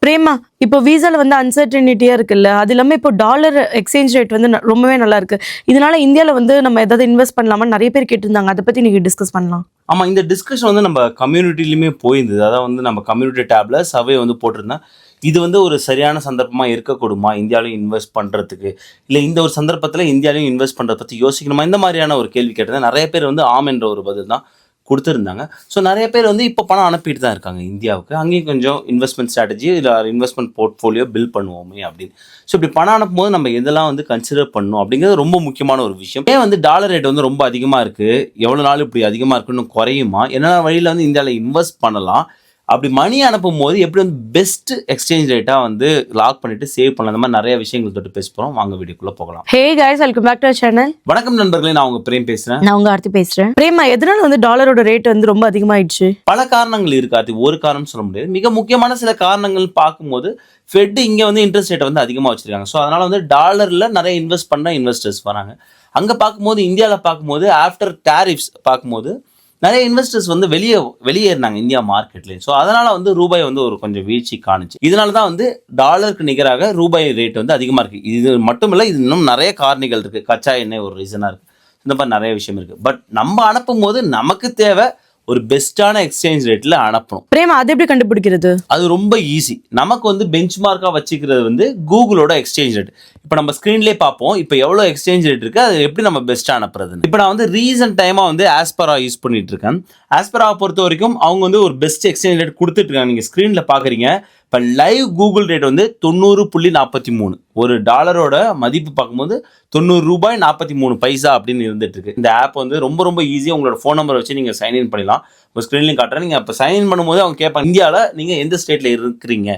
பிரேமா, இப்போ விசால வந்து அன்சர்டனிட்டியா இருக்குல்ல, அது இல்லாம இப்போ டாலர் எக்ஸ்சேஞ்ச் ரேட் வந்து ரொம்பவே நல்லா இருக்கு. இதனால இந்தியால வந்து நம்ம ஏதாவது இன்வெஸ்ட் பண்ணலாமான்னு நிறைய பேர் கேட்டிருந்தாங்க. அதை பத்தி நீங்க டிஸ்கஸ் பண்ணலாம். ஆமா, இந்த டிஸ்கஷன் வந்து நம்ம கம்யூனிட்டிலையுமே போயிருந்தது. அதான் வந்து நம்ம கம்யூனிட்டி டேப்ல சர்வே வந்து போட்டிருந்தேன். இது வந்து ஒரு சரியான சந்தர்ப்பமா இருக்கக்கூடுமா இந்தியாவிலையும் இன்வெஸ்ட் பண்றதுக்கு? இல்ல இந்த ஒரு சந்தர்ப்பத்துல இந்தியாவிலையும் இன்வெஸ்ட் பண்றத பத்தி யோசிக்கணுமா? இந்த மாதிரியான ஒரு கேள்வி கேட்டிருந்தேன். நிறைய பேர் வந்து ஆம் என்ற ஒரு பதில் தான் குடுத்திருந்தாங்க. ஸோ நிறைய பேர் வந்து இப்போ பணம் அனுப்பிட்டு தான் இருக்காங்க இந்தியாவுக்கு. அங்கேயும் கொஞ்சம் இன்வெஸ்ட்மெண்ட் ஸ்ட்ராட்டஜி இல்ல இன்வெஸ்ட்மெண்ட் போர்ட்ஃபோலியோ பில்ட் பண்ணுவோமே அப்படின்னு. ஸோ இப்படி பணம் அனுப்பும்போது நம்ம எதெல்லாம் வந்து கன்சிடர் பண்ணணும் அப்படிங்கிறது ரொம்ப முக்கியமான ஒரு விஷயம். ஏன் வந்து டாலர் ரேட் வந்து ரொம்ப அதிகமா இருக்கு? எவ்வளவு நாள் இப்படி அதிகமா இருக்குன்னு குறையுமா? என்னென்ன வழியில வந்து இந்தியாவில் இன்வெஸ்ட் பண்ணலாம்? அப்படி மணி அனுப்பும்போது எப்படி வந்து பெஸ்ட் எக்ஸ்சேஞ்ச் ரேட்டா வந்து லாக் பண்ணிட்டு சேவ் பண்ணலாம்? அந்த மாதிரி நிறைய விஷயங்கள் தொட்டு பேச போறோம். வாங்க வீடியோக்குள்ள போகலாம். Hey guys, welcome back to our channel. வணக்கம் நண்பர்களே, நான் உங்க பிரேம் பேசுறேன். நான் உங்க ஆர்த்தி பேசுறேன். பிரேமா, எதனால வந்து டாலரோட ரேட் வந்து ரொம்ப அதிகமாயிடுச்சு? பல காரணங்கள் இருக்கு. அது ஒரு காரணம் சொல்ல முடியாது. மிக முக்கியமான சில காரணங்கள் பார்க்கும்போது ஃபெட் இங்க வந்து இன்ட்ரெஸ்ட் ரேட்டை வந்து அதிகமாக வச்சிருக்காங்க. ஸோ அதனால வந்து டாலர்ல நிறைய இன்வெஸ்ட் பண்ண இன்வெஸ்டர்ஸ் வராங்க. அங்க பார்க்கும்போது இந்தியாவில் பார்க்கும்போது ஆஃப்டர் டேரிஃப்ஸ் பார்க்கும்போது நிறைய இன்வெஸ்டர்ஸ் வந்து வெளியேறினாங்க இந்தியா மார்க்கெட்லேயே. ஸோ அதனால வந்து ரூபாய் வந்து ஒரு கொஞ்சம் வீழ்ச்சி காணுச்சு. இதனால தான் வந்து டாலருக்கு நிகராக ரூபாய் ரேட் வந்து அதிகமாக இருக்கு. இது மட்டும் இல்லை, இது இன்னும் நிறைய காரணிகள் இருக்கு. கச்சா எண்ணெய் ஒரு ரீசனாக இருக்கு. இந்த மாதிரி நிறைய விஷயம் இருக்கு. பட் நம்ம அனுப்பும் போது நமக்கு தேவை ஒரு பெஸ்ட்டான எக்ஸ்சேஞ்ச் ரேட்ல அனுப்பணும். பிரேமா, அது எப்படி கண்டுபிடிக்கிறது? அது ரொம்ப ஈஸி. நமக்கு வந்து பெஞ்ச் மார்க்கா வச்சுக்கிறது வந்து கூகுளோட எக்ஸ்சேஞ்ச் ரேட். இப்போ நம்ம ஸ்க்ரீன்லேயே பார்ப்போம் இப்போ எவ்வளோ எக்ஸ்சேஞ்ச் ரேட் இருக்கு, அது எப்படி நம்ம பெஸ்ட்டாக அனுப்புறது. இப்போ நான் வந்து ரீசன்ட் டைமாக வந்து ஆஸ்பரா யூஸ் பண்ணிட்டு இருக்கேன். ஆஸ்பராவை பொறுத்த வரைக்கும் அவங்க வந்து ஒரு பெஸ்ட் எக்ஸ்சேஞ்ச் ரேட் கொடுத்துட்டு இருக்காங்க. நீங்கள் ஸ்க்ரீனில் பார்க்குறீங்க. இப்போ லைவ் கூகுள் ரேட் வந்து 90.43. ஒரு டாலரோட மதிப்பு பார்க்கும்போது 90 ரூபாய் 43 பைசா அப்படின்னு இருந்துட்டு இருக்கு. இந்த ஆப் வந்து ரொம்ப ரொம்ப ஈஸியாக உங்களோட ஃபோன் நம்பரை வச்சு நீங்கள் சைன்இன் பண்ணிடலாம். உங்கள் ஸ்க்ரீன்லையும் காட்டுறேன். நீங்கள் இப்போ சைன்இன் பண்ணும்போது அவங்க கேட்பாங்க, இந்தியாவில் நீங்கள் எந்த ஸ்டேட்டில் இருக்கிறீங்க,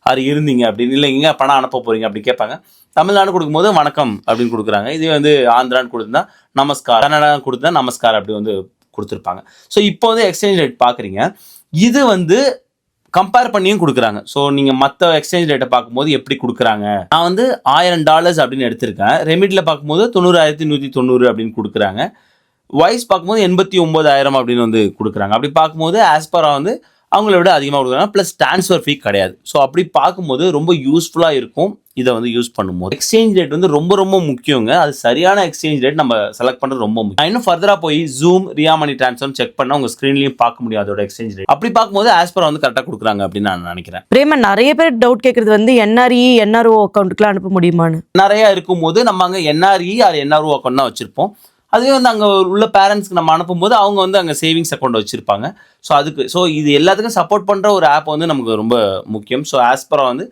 அது இருந்தீங்க அப்படின்னு, இல்லை எங்கே பணம் அனுப்ப போகிறீங்க அப்படி கேட்பாங்க. தமிழ்நாடு கொடுக்கும்போது வணக்கம் அப்படின்னு கொடுக்குறாங்க. இதே வந்து ஆந்திரான்னு கொடுத்துருந்தா நமஸ்கார், கன்னடா கொடுத்தா நமஸ்கார் அப்படி வந்து கொடுத்துருப்பாங்க. ஸோ இப்போ வந்து எக்ஸ்சேஞ்ச் ரேட் பார்க்குறீங்க. இது வந்து கம்பேர் பண்ணியும் கொடுக்குறாங்க. ஸோ நீங்கள் மற்ற எக்ஸ்சேஞ்ச் ரேட்டை பார்க்கும்போது எப்படி கொடுக்குறாங்க, நான் வந்து $1000 அப்படின்னு எடுத்திருக்கேன். ரெமிட்டில் பார்க்கும்போது 90,190 அப்படின்னு கொடுக்குறாங்க. வாய்ஸ் பார்க்கும்போது 89,000 அப்படின்னு வந்து கொடுக்குறாங்க. அப்படி பார்க்கும்போது ஆஸ்பரா வந்து அவங்கள விட அதிகமாக கொடுக்குறாங்க. ப்ளஸ் ட்ரான்ஸ்ஃபர் ஃபீ கிடையாது. ஸோ அப்படி பார்க்கும்போது ரொம்ப யூஸ்ஃபுல்லாக இருக்கும் இதை வந்து யூஸ் பண்ணும்போது. எக்ஸ்சேஞ்ச் ரேட் வந்து ரொம்ப ரொம்ப முக்கியங்க. அது சரியான எக்ஸ்சேஞ்ச் ரேட் நம்ம செலக்ட் பண்ணுறது ரொம்ப முக்கியம். நான் இன்னும் ஃபர்தராக போய் zoom, Ria money transfer check பண்ணால் உங்கள் ஸ்க்ரீன்லையும் பார்க்க முடியும் அதோட எக்ஸ்சேஞ்ச் ரேட். அப்படி பார்க்கும்போது ஆஸ்பரா வந்து கரெக்டாக கொடுக்குறாங்க அப்படின்னு நான் நினைக்கிறேன். பிரேமா, நிறைய பேர் டவுட் கேட்கறது வந்து என்ஆர்இ, என்ஆர்ஓ அக்கௌண்ட்டுக்குலாம் அனுப்ப முடியுமான்னு. நிறைய இருக்கும்போது நம்ம அங்கே என்ஆர்இ ஆர் என்ஆர்ஓ அக்கௌண்ட் தான் வச்சிருப்போம். அதுவே வந்து அங்கே உள்ள பேரண்ட்ஸ்க்கு நம்ம அனுப்பும்போது அவங்க வந்து அங்கே சேவிங்ஸ் அக்கௌண்ட் வச்சிருப்பாங்க. ஸோ இது எல்லாத்துக்கும் சப்போர்ட் பண்ணுற ஒரு ஆப் வந்து நமக்கு ரொம்ப முக்கியம். ஸோ ஆஸ்பரா வந்து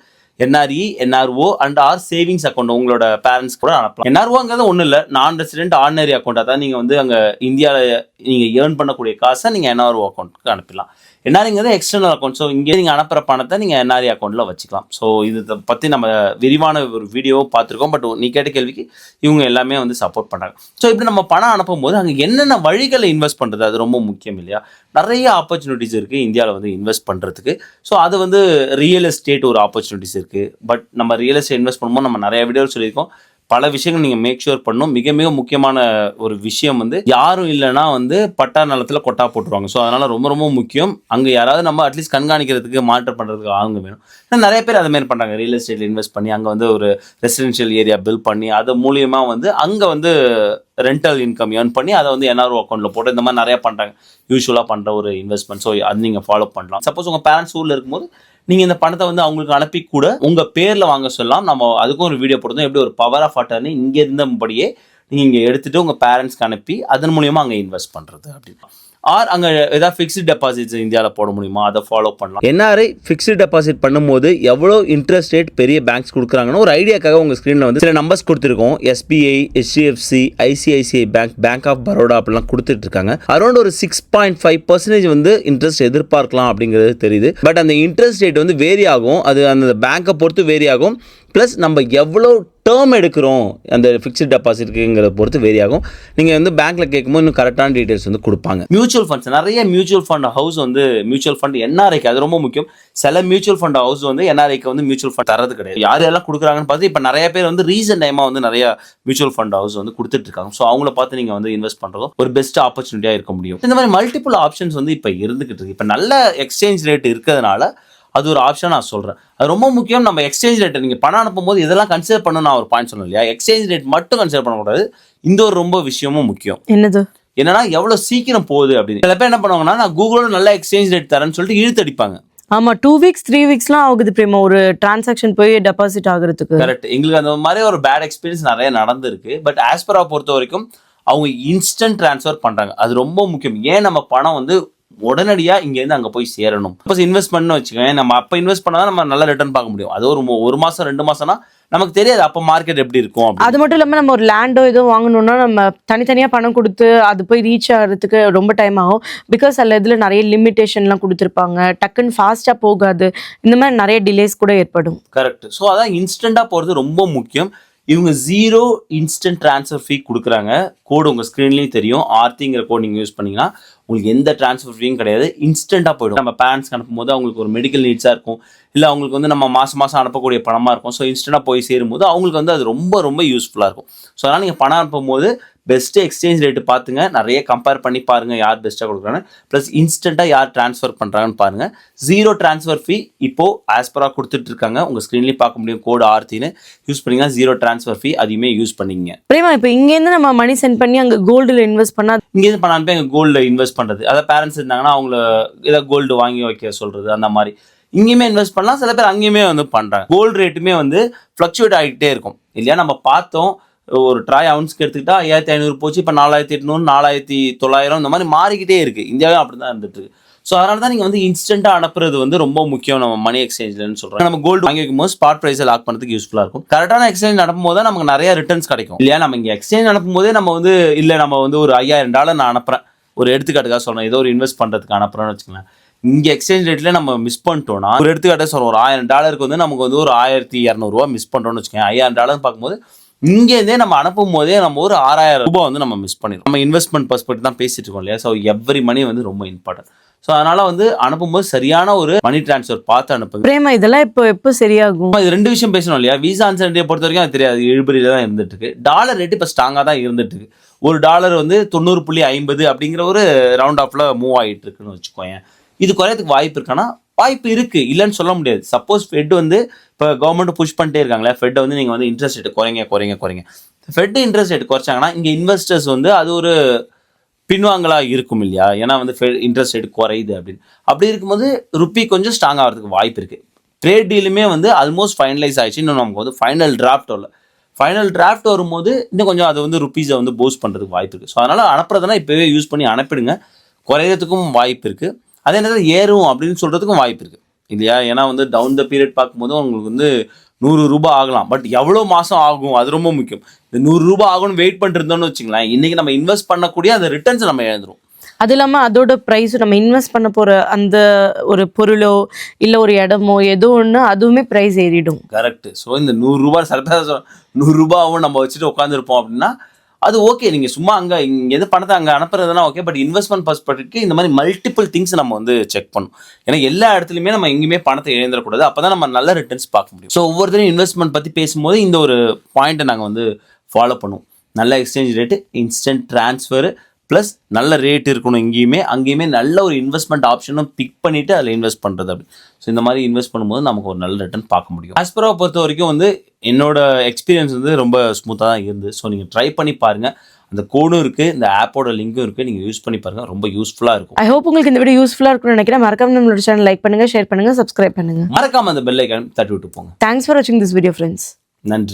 NRE, NRO and or savings account உங்களோட பேரண்ட்ஸ் கூட அனுப்பலாம். என்ஆர்ஓங்கிறது ஒன்றும் இல்லை, நான் ரெசிடென்ட் ஆர்டினரி அக்கௌண்ட். அதான் நீங்கள் வந்து அங்கே இந்தியாவில் நீங்கள் ஏர்ன் பண்ணக்கூடிய காசை நீங்கள் என்ஆர்ஓ அக்கௌண்ட்டுக்கு அனுப்பிடலாம். என்ஆர்இங்கிறது எக்ஸ்டர்னல் அக்கௌண்ட். ஸோ இங்கே நீங்கள் அனுப்புகிற பணத்தை நீங்கள் என்ஆர்இ அக்கௌண்ட்டில் வச்சுக்கலாம். ஸோ இதை பற்றி நம்ம விரிவான ஒரு வீடியோவும் பார்த்துருக்கோம். பட் நீ கேட்ட கேள்விக்கு இவங்க எல்லாமே வந்து சப்போர்ட் பண்ணுறாங்க. ஸோ இப்படி நம்ம பணம் அனுப்பும்போது அங்கே என்னென்ன வழிகளை இன்வெஸ்ட் பண்ணுறது அது ரொம்ப முக்கியம் இல்லையா? நிறைய ஆப்பர்ச்சுனிட்டிஸ் இருக்குது இந்தியாவில் வந்து இன்வெஸ்ட் பண்ணுறதுக்கு. ஸோ அது வந்து ரியல் எஸ்டேட் ஒரு ஆப்பர்ச்சுனிட்டிஸ் இருக்குது. பட் நம்ம ரியல் எஸ்டேட் இன்வெஸ்ட் பண்ணும்போது நம்ம நிறைய வீடியோ சொல்லியிருக்கோம். பல விஷயங்கள் நீங்கள் மேக் ஷூர் பண்ணணும். மிக மிக முக்கியமான ஒரு விஷயம் வந்து யாரும் இல்லைன்னா வந்து பட்டா நிலத்தில் கொட்டா போட்டுருவாங்க. ஸோ அதனால் ரொம்ப ரொம்ப முக்கியம். அங்கே யாராவது நம்ம அட்லீஸ்ட் கண்காணிக்கிறதுக்கு மானிட்டர் பண்ணுறதுக்கு ஆளுங்க வேணும். நிறைய பேர் அது மாதிரி பண்ணுறாங்க. ரியல் எஸ்டேட்டில் இன்வெஸ்ட் பண்ணி அங்கே வந்து ஒரு ரெசிடென்ஷியல் ஏரியா பில்ட் பண்ணி அது மூலியமாக வந்து அங்கே வந்து ரெண்டல் இன்கம் ஏர்ன் பண்ணி அதை வந்து என்ஆர்ஓ அக்கௌண்ட்டில் போட்டு இந்த மாதிரி நிறையா பண்ணுறாங்க. யூஸ்வலாக பண்ணுற ஒரு இன்வெஸ்ட்மெண்ட். ஸோ அது நீங்கள் ஃபாலோ பண்ணலாம். சப்போஸ் உங்கள் பேரண்ட்ஸ் ஊரில் இருக்கும்போது நீங்கள் இந்த பணத்தை வந்து அவங்களுக்கு அனுப்பி கூட உங்கள் பேரில் வாங்க சொல்லலாம். நம்ம அதுக்கும் ஒரு வீடியோ போடுறோம். எப்படி ஒரு பவர் ஆஃப் அட்டர்னி இங்கே இருந்தபடியே நீங்கள் இங்கே எடுத்துகிட்டு உங்கள் பேரண்ட்ஸ்க்கு அனுப்பி அதன் மூலியமாக அங்கே இன்வெஸ்ட் பண்ணுறது அப்படின்னு. ஆர் அங்கே ஏதாவது ஃபிக்ஸ்டு டெபாசிட்ஸ் இந்தியாவில் போட முடியுமா, அதை ஃபாலோ பண்ணலாம். என்ஆர்ஐ ஃபிக்ஸ்டு டெபாசிட் பண்ணும்போது எவ்வளோ இன்ட்ரெஸ்ட் ரேட் பெரிய பேங்க்ஸ் கொடுக்குறாங்கன்னு ஒரு ஐடியாக்காக உங்கள் ஸ்க்ரீனில் வந்து சில நம்பர்ஸ் கொடுத்துருக்கோம். SBI, HDFC, ICICI bank, bank of Baroda அப்படிலாம் கொடுத்துட்டு இருக்காங்க. அரௌண்ட் ஒரு 6.5% வந்து இன்ட்ரெஸ்ட் எதிர்பார்க்கலாம் அப்படிங்கிறது தெரியுது. பட் அந்த இன்ட்ரெஸ்ட் ரேட் வந்து வேரி ஆகும். அது அந்த பேங்க்கை பொறுத்து வேரி ஆகும். ப்ளஸ் நம்ம எவ்வளோ டேர்ம் எடுக்கிறோம் அந்த ஃபிக்ஸ்டு டெபாசிட்ங்கிறத பொறுத்து வேரி ஆகும். நீங்கள் வந்து பேங்க்கில் கேட்கும்போது இன்னும் கரெக்டான டீட்டெயில்ஸ் வந்து கொடுப்பாங்க. மியூச்சுவல் ஃபண்ட்ஸ், நிறைய மியூச்சுவல் ஃபண்ட் ஹவுஸ் வந்து மியூச்சுவல் ஃபண்ட் என்ஆர்ஐக்கு அது ரொம்ப முக்கியம். சில மியூச்சுவல் ஃபண்ட் ஹவுஸ் வந்து என்ஆர்ஐக்கு வந்து மியூச்சுவல் ஃபண்ட் தரது கிடையாது. யார் யாரெல்லாம் கொடுக்குறாங்கன்னு பார்த்து இப்போ நிறைய பேர் வந்து ரீசன்ட் டைமாக வந்து நிறைய மியூச்சுவல் ஃபண்ட் ஹவுஸ் வந்து கொடுத்துட்டு இருக்காங்க. ஸோ அவங்கள பார்த்து நீங்கள் வந்து இன்வெஸ்ட் பண்ணுறதும் ஒரு பெஸ்ட் ஆப்பர்ச்சுனிட்டியாக இருக்க முடியும். இந்த மாதிரி மல்டிபிள் ஆப்ஷன்ஸ் வந்து இப்போ இருந்துகிட்டு இருக்கு. இப்போ நல்ல எக்ஸ்சேஞ்ச் ரேட் இருக்கிறதுனால அது ஒரு ஆப்ஷன் நான் சொல்கிறேன். அது ரொம்ப முக்கியம். நம்ம எக்ஸ்சேஞ்ச் ரேட்டை நீங்கள் பணம் அனுப்பும்போது இதெல்லாம் கன்சிடர் பண்ணணும். நான் ஒரு பாயிண்ட் சொன்னேன் இல்லையா, எக்ஸ்சேஞ்ச் ரேட் மட்டும் கன்சிடர் பண்ணக்கூடாது. இந்த ஒரு ரொம்ப விஷயமும் முக்கியம். என்னது? என்னன்னா எவ்வளோ சீக்கிரம் போகுது அப்படின்னு. சில பேர் என்ன பண்ணுவாங்கன்னா, நான் கூகுளோட நல்ல எக்ஸ்சேஞ்ச் ரேட் தரேன்னு சொல்லிட்டு இழுத்தடிப்பாங்க. ஆமா, 2 வீக்ஸ் 3 வீக்ஸ்லாம் ஆகுது பிரேமா ஒரு டிரான்சாக்ஷன் போய் டெபாசிட் ஆகுறதுக்கு. கரெக்ட். எங்களுக்கு அந்த மாதிரி ஒரு பேட் எக்ஸ்பீரியன்ஸ் நிறைய நடந்திருக்கு. பட் ஆஸ்பரா பொறுத்த வரைக்கும் அவங்க இன்ஸ்டன்ட் ட்ரான்ஸ்ஃபர் பண்றாங்க. அது ரொம்ப முக்கியம். ஏன் நம்ம பணம் வந்து உடனடியா இங்கேருந்து அங்கே போய் சேரணும். இப்போ இன்வெஸ்ட்மெண்ட்னு வச்சுக்கோங்க, நம்ம அப்போ இன்வெஸ்ட் பண்ணாதான் நம்ம நல்ல ரிட்டர்ன் பார்க்க முடியும். அது ஒரு மாசம் 2 மாசம்னா நமக்கு தெரியாது அப்போ மார்க்கெட் எப்படி இருக்கும் அப்படின்னு. அது மட்டும் இல்லாமல் நம்ம ஒரு லேண்டோ ஏதோ வாங்கணும்னா நம்ம தனித்தனியாக பணம் கொடுத்து அது போய் ரீச் ஆகிறதுக்கு ரொம்ப டைம் ஆகும். பிகாஸ் அதில் இதில் நிறைய லிமிட்டேஷன்லாம் கொடுத்துருப்பாங்க. டக்குன்னு ஃபாஸ்ட்டாக போகாது. இந்த மாதிரி நிறைய டிலேஸ் கூட ஏற்படும். கரெக்ட். ஸோ அதான் இன்ஸ்டண்ட்டாக போகிறது ரொம்ப முக்கியம். இவங்க 0 இன்ஸ்டன்ட் ட்ரான்ஸ்ஃபர் ஃபீ கொடுக்குறாங்க. கோடு உங்கள் ஸ்க்ரீன்லேயும் தெரியும். ஆர்த்திங்கிற கோட் நீங்கள் யூஸ் பண்ணிங்கன்னா உங்களுக்கு எந்த ட்ரான்ஸ்ஃபர் ஃபீயும் கிடையாது. இன்ஸ்டண்ட்டாக போய்டும். நம்ம பேரண்ட்ஸ்க்கு அனுப்பும்போது அவங்களுக்கு ஒரு மெடிக்கல் நீட்ஸாக இருக்கும், இல்லை அவங்களுக்கு வந்து நம்ம மாதம் அனுப்பக்கூடிய பணமாக இருக்கும். ஸோ இன்ஸ்டண்ட்டாக போய் சேரும்போது அவங்களுக்கு வந்து அது ரொம்ப ரொம்ப யூஸ்ஃபுல்லாக இருக்கும். ஸோ அதனால் நீங்கள் பணம் அனுப்பும்போது பெஸ்ட்டு எக்ஸ்சேஞ்ச் ரேட்டு பார்த்துங்க. நிறைய கம்பேர் பண்ணி பாருங்கள் யார் பெஸ்ட்டாக கொடுக்குறாங்க. ப்ளஸ் இன்ஸ்டண்ட்டாக யார் ட்ரான்ஸ்ஃபர் பண்ணுறாங்கன்னு பாருங்கள். 0 ட்ரான்ஸ்ஃபர் ஃபீ இப்போது ஆஸ்பரா கொடுத்துட்ருக்காங்க. உங்கள் ஸ்க்ரீன்லேயும் பார்க்க முடியும். கோடு ஆர்த்தின்னு யூஸ் பண்ணிங்கன்னா 0 ட்ரான்ஸ்ஃபர் ஃபீ அதையுமே யூஸ் பண்ணிங்க. பிரேமா, இப்போ இங்கேருந்து நம்ம மணி சென்ட் பண்ணி அங்கே கோல்டில் இன்வெஸ்ட் பண்ணால், இங்கேருந்து பணம் அனுப்பி எங்கள் கோல்டில் இன்வெஸ்ட் பண்ணுறது, அதாவது பேரண்ட்ஸ் இருந்தாங்கன்னா அவங்கள ஏதாவது கோல்டு வாங்கி வைக்க சொல்கிறது, அந்த மாதிரி இங்கேயுமே இன்வெஸ்ட் பண்ணலாம். சில பேர் அங்கேயுமே வந்து பண்ணுறாங்க. கோல்டு ரேட்டுமே வந்து ஃப்ளக்சுவேட் ஆகிட்டே இருக்கும் இல்லையா. நம்ம பார்த்தோம், ஒரு ட்ராய் அவுன்ஸ்க்கு எடுத்துக்கிட்டா 5500 போச்சு, இப்போ 4800 4900 இந்த மாதிரி மாறிக்கிட்டே இருக்குது. இந்தியாவும் அப்படி தான் இருந்துட்டு இருக்கு. ஸோ அதனால தான் நீங்கள் வந்து இன்ஸ்டண்ட்டாக அனுப்புறது வந்து ரொம்ப முக்கியம் நம்ம மணி எக்ஸ்சேஞ்சில்னு சொல்கிறோம். நம்ம கோல்டு வாங்கி வைக்கும் போது ஸ்பாட் ப்ரைஸை லாக் பண்ணுறதுக்கு யூஸ்ஃபுல்லாக இருக்கும். கரெக்டான எக்ஸ்சேஞ்ச் நடக்கும் போது தான் நமக்கு நிறைய ரிட்டர்ன்ஸ் கிடைக்கும் இல்லையா. நம்ம இங்கே எக்ஸ்சேஞ்ச் அனுப்பும் போதே நம்ம வந்து இல்லை நம்ம வந்து ஒரு $5000 நான் அனுப்புகிறேன், ஒரு எடுத்துக்காட்டுக்காக சொல்கிறேன், ஏதோ ஒரு இன்வெஸ்ட் பண்ணுறதுக்கு அனுப்புகிறேன்னு வச்சுக்கலாம். இங்கே எக்ஸ்சேஞ்ச் ரேட்லேயே நம்ம மிஸ் பண்ணிட்டோம்னா, ஒரு எடுத்துக்காட்டாக சொல்கிறோம், ஒரு $1000 வந்து நமக்கு வந்து ஒரு $1200 மிஸ் பண்ணுறோம்னு வச்சுக்கோங்க. $5000 பார்க்கும்போது இங்கேருந்தே நம்ம அனுப்பும் போதே நம்ம ஒரு $6000 வந்து நம்ம மிஸ் பண்ணிடுவோம். நம்ம இன்வெஸ்ட்மெண்ட் பர்ஸ்பெக்டிவ் தான் பேசிட்டு இருக்கோம் இல்லையா. ஸோ எவ்ரி மணி வந்து ரொம்ப இம்பார்ட்டன்ட். ஸோ அதனால வந்து அனுப்பும்போது சரியான ஒரு மணி டிரான்ஸ்ஃபர் பார்த்து அனுப்புங்க. பிரேமா, இதெல்லாம் எப்போ சரியாகும்? இது 2 விஷயம் பேசணும் இல்லையா. விசா அன்சர்டிட்டியை பொறுத்த வரைக்கும் அது தெரியாது, இழுபறியில தான் இருந்துட்டு இருக்கு. டாலர் ரேட்டு இப்போ ஸ்ட்ராங்காக தான் இருந்துட்டு இருக்கு. ஒரு டாலர் வந்து 90.50 அப்படிங்கிற ஒரு ரவுண்ட் ஆஃப்ல மூவ் ஆகிட்டு இருக்குன்னு வச்சுக்கோங்க. இது குறையத்துக்கு வாய்ப்பு இருக்கானா? வாய்ப்பு இருக்கு, இல்லைன்னு சொல்ல முடியாது. சப்போஸ் ஃபெட் வந்து இப்போ கவர்மெண்ட் புஷ் பண்ணிட்டே இருக்காங்களே, ஃபெட்டை வந்து நீங்கள் வந்து இன்ட்ரெஸ்ட் ரேட் குறைங்க. ஃபெட் இன்ட்ரெஸ்ட் ரேட் குறைச்சாங்கன்னா இங்கே இன்வெஸ்டர்ஸ் வந்து அது ஒரு பின்வாங்கலா இருக்கும் இல்லையா. ஏன்னா வந்து இன்ட்ரெஸ்ட் ரேட் குறையுது அப்படின்னு. அப்படி இருக்கும்போது ருப்பி கொஞ்சம் ஸ்ட்ராங் ஆகிறதுக்கு வாய்ப்பு இருக்குது. ட்ரேட் டீலுமே வந்து ஆல்மோஸ்ட் ஃபைனலைஸ் ஆயிடுச்சு. இன்னும் நமக்கு வந்து ஃபைனல் டிராஃப்ட் வரும்போது இன்னும் கொஞ்சம் அது வந்து ருப்பீஸை வந்து பூஸ்ட் பண்ணுறதுக்கு வாய்ப்பு இருக்குது. ஸோ அதனால் அனுப்புறதுனா இப்போவே யூஸ் பண்ணி அனுப்பிடுங்க. குறையிறதுக்கும் வாய்ப்பு இருக்குது. அதே நேரத்தில் ஏறும் அப்படின்னு சொல்கிறதுக்கும் வாய்ப்பு இருக்குது இல்லையா. ஏன்னா வந்து டவுன் த பீரியட் பார்க்கும்போது உங்களுக்கு வந்து $100 ஆகலாம். பட் எவ்வளோ மாதம் ஆகும் அது ரொம்ப முக்கியம். இந்த $100 ஆகும்னு வெயிட் பண்ணிருந்தோம்னு வச்சுங்களேன், இன்றைக்கி நம்ம இன்வெஸ்ட் பண்ணக்கூடிய அந்த ரிட்டர்ன்ஸ் நம்ம எழுந்துரும். அது இல்லாமல் அதோட ப்ரைஸும் நம்ம இன்வெஸ்ட் பண்ண போகிற அந்த ஒரு பொருளோ இல்லை ஒரு இடமோ ஏதோ ஒன்று அதுவுமே ப்ரைஸ் ஏறிடும். கரெக்ட். ஸோ இந்த $100 சில பேர் $100 ஆகும் நம்ம வச்சுட்டு உட்காந்துருப்போம் அப்படின்னா அது ஓகே. நீங்கள் சும்மா அங்கே இங்கே பணத்தை அங்கே அனுப்புறதுனா ஓகே. பட் இன்வெஸ்ட்மெண்ட் பர்ஸ்பெக்டிவ்க்கு இந்த மாதிரி மல்டிபிள் திங்ஸ் நம்ம வந்து செக் பண்ணணும். ஏன்னா எல்லா இடத்துலையுமே நம்ம எங்கேயுமே பணத்தை இழந்துடக்கூடாது. அப்போ தான் நம்ம நல்ல ரிட்டர்ன்ஸ் பார்க்க முடியும். ஸோ ஒவ்வொருத்தரையும் இன்வெஸ்ட்மெண்ட் பற்றி பேசும்போது இந்த ஒரு பாயிண்ட்டை நாங்கள் வந்து ஃபாலோ பண்ணுவோம். நல்ல exchange rate, instant transfer, plus நல்ல ரேட் இருக்கணும். அங்கேயுமே நல்ல ஒரு இன்வெஸ்ட்மெண்ட் ஆப்ஷனும் பிக் பண்ணிவிட்டு அதில் இன்வெஸ்ட் பண்ணுறது அப்படி. ஸோ இந்த மாதிரி இன்வெஸ்ட் பண்ணும்போது நமக்கு ஒரு நல்ல ரிட்டர்ன் பார்க்க முடியும். ஆஸ்பராவை பொறுத்த வரைக்கும் வந்து என்னோட எக்ஸ்பீரியன்ஸ் வந்து ரொம்ப ஸ்மூத்தாக தான் இருந்தது. ஸோ நீங்கள் ட்ரை பண்ணி பாருங்கள். அந்த கோடும் இருக்குது, இந்த ஆப்போட லிங்க்கும் இருக்குது. நீங்கள் யூஸ் பண்ணி பாருங்கள், ரொம்ப யூஸ்ஃபுல்லாக இருக்கும். ஐ ஹோப் உங்களுக்கு இந்த வீடியோ யூஸ்ஃபுல்லாக இருக்கும்னு நினைக்கிறேன். மறக்காம நம்மளோட சேனல் லைக் பண்ணுங்கள், ஷேர் பண்ணுங்கள், சப்ஸ்கிரைப் பண்ணுங்கள். மறக்காமல் அந்த பெல் ஐக்கான் தட்டி விட்டு போங்க. தேங்க்ஸ் ஃபார் வாட்சிங் திஸ் வீடியோ ஃப்ரெண்ட்ஸ். நன்றி.